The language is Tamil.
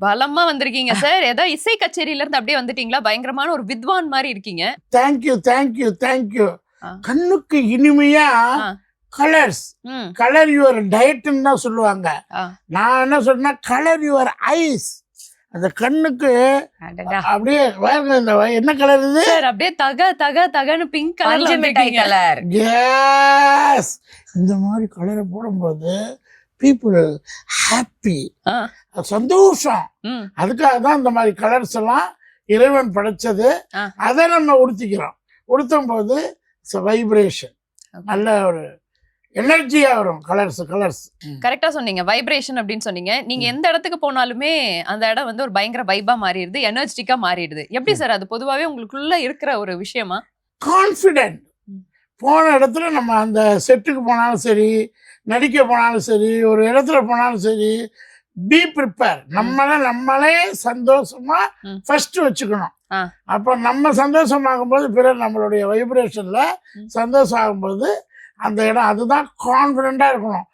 பலமா வந்திருக்கீங்க சார். ஏதோ இசை கச்சேரியில இருந்து அப்படியே வந்துட்டீங்களா? பயங்கரமான ஒரு வித்வான் மாதிரி இருக்கீங்க. Thank you thank you thank you. ஆ. கண்ணுக்கு இனிமையா ஆ. கலர்ஸ், ம். கலர் யுவர் டயட்னு தான் சொல்லுவாங்க. ஆ. நான் என்ன சொன்னா கலர் யுவர் ஐஸ். அந்த கண்ணுக்கு அடடா. அப்படியே பாருங்க, இந்த என்ன கலர் இது? சார் அப்படியே தக தக தகன்னு பிங்க் கலர்ல பஞ்சு மிட்டாய் வந்திருக்கீங்க. கலர். எஸ், இந்த மாதிரி கலரை போடும்போது பீப்புள் ஹாப்பி, ஆ. சந்தோஷம். ம். அதுக்காக தான் இந்த மாதிரி கலர்ஸ் எல்லாம் இறைவன் படைச்சது. ஆ. அதை நம்ம உடுத்திக்கிறோம். உடுத்தும் போது வைப்ரேஷன், நல்ல ஒரு எனர்ஜியா வரும். கலர்ஸ் கரெக்டா சொன்னீங்க. வைப்ரேஷன் அப்படின்னு சொன்னீங்க. நீங்க எந்த இடத்துக்கு போனாலுமே அந்த இடம் வந்து ஒரு பயங்கர வைபா மாறிடுது, எனர்ஜெட்டிக்கா மாறிடுது. எப்படி சார் அது பொதுவாவே உங்களுக்குள்ள இருக்கிற ஒரு விஷயமா? கான்ஃபிடென்ட். போன இடத்துல நம்ம அந்த செட்டுக்கு போனாலும் சரி, நடிக்க போனாலும் சரி, ஒரு இடத்துல போனாலும் சரி, பி ப்ரிப்பேர். நம்மளே சந்தோஷமா ம். ஃபர்ஸ்ட் வச்சுக்கணும். ஆ. அப்போ நம்ம சந்தோஷமாகும் போது பிறர் நம்மளுடைய வைப்ரேஷன்ல சந்தோஷம் ஆகும்போது அந்த இடம், அதுதான் கான்ஃபிடென்ட்டா இருக்கணும்.